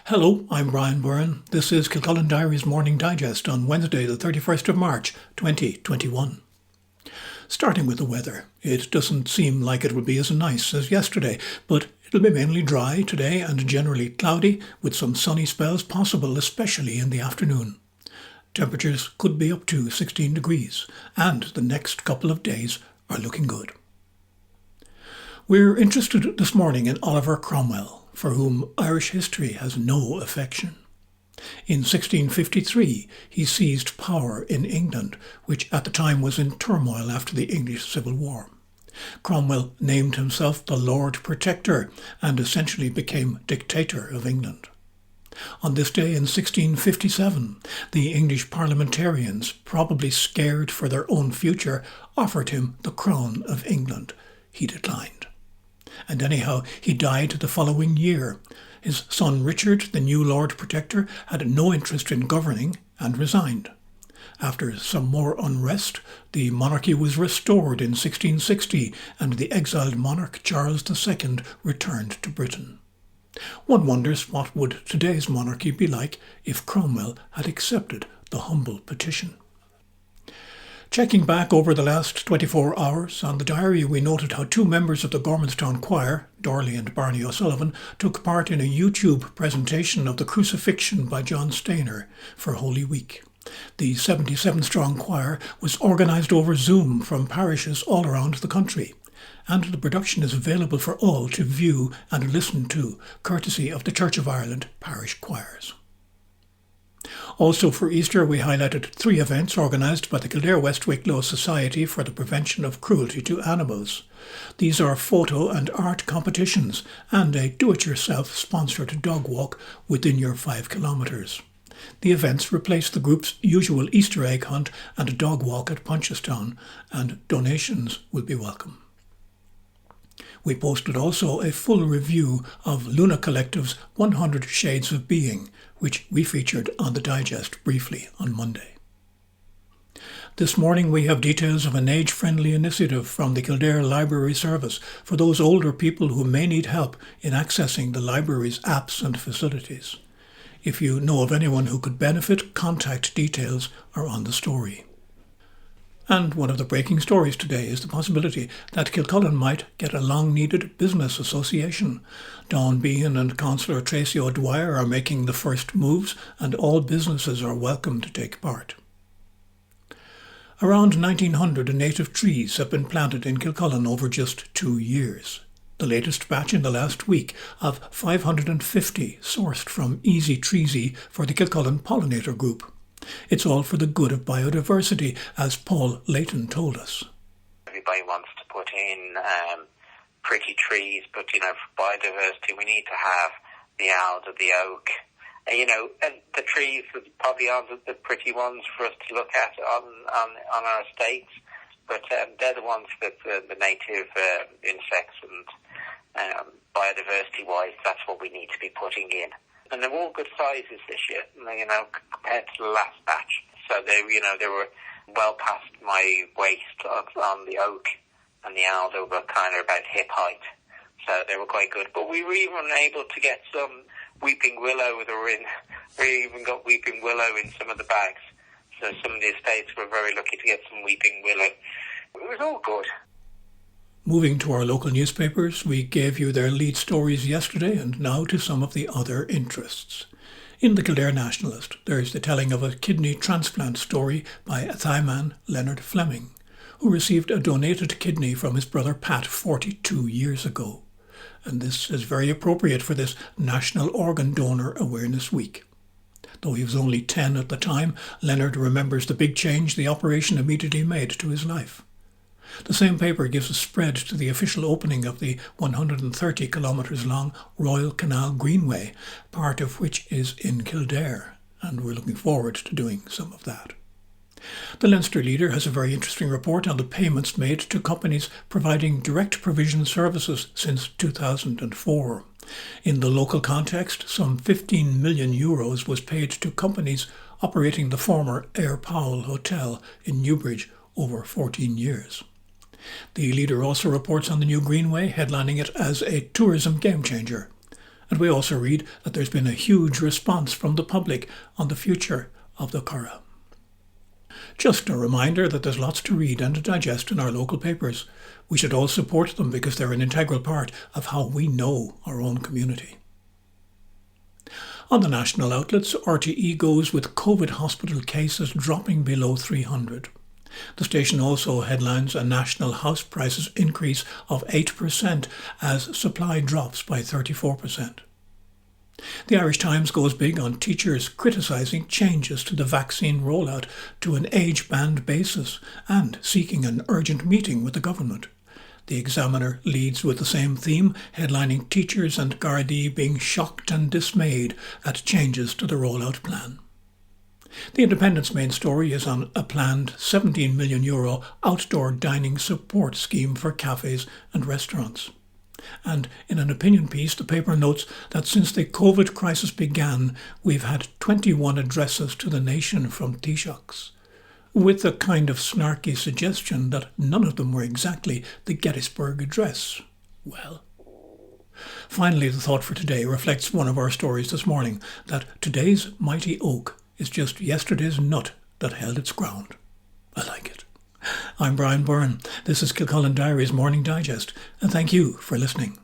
Hello, I'm Byrne. This is Kilcullen Diary's Morning Digest on Wednesday, the 31st of March, 2021. Starting with the weather, it doesn't seem like it will be as nice as yesterday, but it'll be mainly dry today and generally cloudy, with some sunny spells possible, especially in the afternoon. Temperatures could be up to 16 degrees, and the next couple of days are looking good. We're interested this morning in Oliver Cromwell, for whom Irish history has no affection. In 1653, he seized power in England, which at the time was in turmoil after the English Civil War. Cromwell named himself the Lord Protector and essentially became dictator of England. On this day in 1657, the English parliamentarians, probably scared for their own future, offered him the crown of England. He declined. And anyhow, he died the following year. His son Richard, the new Lord Protector, had no interest in governing and resigned. After some more unrest, the monarchy was restored in 1660 and the exiled monarch Charles II returned to Britain. One wonders what would today's monarchy be like if Cromwell had accepted the humble petition. Checking back over the last 24 hours on the diary, we noted how two members of the Gormanstown Choir, Dorley and Barney O'Sullivan, took part in a YouTube presentation of the Crucifixion by John Stainer for Holy Week. The 77-strong choir was organised over Zoom from parishes all around the country, and the production is available for all to view and listen to, courtesy of the Church of Ireland parish choirs. Also for Easter, we highlighted three events organised by the Kildare West Wicklow Society for the Prevention of Cruelty to Animals. These are photo and art competitions and a do-it-yourself sponsored dog walk within your 5 kilometres. The events replace the group's usual Easter egg hunt and a dog walk at Punchestown, and donations will be welcome. We posted also a full review of Luna Collective's 100 Shades of Being, which we featured on the digest briefly on Monday. This morning we have details of an age-friendly initiative from the Kildare Library Service for those older people who may need help in accessing the library's apps and facilities. If you know of anyone who could benefit, contact details are on the story. And one of the breaking stories today is the possibility that Kilcullen might get a long-needed business association. Dawn Behan and Councillor Tracy O'Dwyer are making the first moves, and all businesses are welcome to take part. Around 1,900 native trees have been planted in Kilcullen over just 2 years. The latest batch in the last week of 550 sourced from Easy Treesy for the Kilcullen Pollinator Group. It's all for the good of biodiversity, as Paul Layton told us. Everybody wants to put in pretty trees, but for biodiversity we need to have the alder, the oak, and the trees that probably aren't the pretty ones for us to look at on our estates, but they're the ones that the native insects and biodiversity-wise, that's what we need to be putting in. And they're all good sizes this year, compared to the last batch. So they were well past my waist on the oak, and the alder were kind of about hip height. So they were quite good. But we were even able to get some weeping willow we even got weeping willow in some of the bags. So some of the estates were very lucky to get some weeping willow. It was all good. Moving to our local newspapers, we gave you their lead stories yesterday, and now to some of the other interests. In the Kildare Nationalist, there's the telling of a kidney transplant story by Athaiman Leonard Fleming, who received a donated kidney from his brother Pat 42 years ago. And this is very appropriate for this National Organ Donor Awareness Week. Though he was only 10 at the time, Leonard remembers the big change the operation immediately made to his life. The same paper gives a spread to the official opening of the 130 kilometres long Royal Canal Greenway, part of which is in Kildare, and we're looking forward to doing some of that. The Leinster Leader has a very interesting report on the payments made to companies providing direct provision services since 2004. In the local context, some €15 million was paid to companies operating the former Air Powell Hotel in Newbridge over 14 years. The Leader also reports on the new Greenway, headlining it as a tourism game changer. And we also read that there's been a huge response from the public on the future of the Curragh. Just a reminder that there's lots to read and to digest in our local papers. We should all support them because they're an integral part of how we know our own community. On the national outlets, RTE goes with COVID hospital cases dropping below 300. The station also headlines a national house prices increase of 8% as supply drops by 34%. The Irish Times goes big on teachers criticising changes to the vaccine rollout to an age-band basis and seeking an urgent meeting with the government. The Examiner leads with the same theme, headlining teachers and Gardaí being shocked and dismayed at changes to the rollout plan. The Independent's main story is on a planned €17 million outdoor dining support scheme for cafes and restaurants. And in an opinion piece, the paper notes that since the COVID crisis began, we've had 21 addresses to the nation from Taoiseachs, with a kind of snarky suggestion that none of them were exactly the Gettysburg Address. Well, finally, the thought for today reflects one of our stories this morning, that today's mighty oak is just yesterday's nut that held its ground. I like it. I'm Byrne. This is Kilcullen Diary's Morning Digest, and thank you for listening.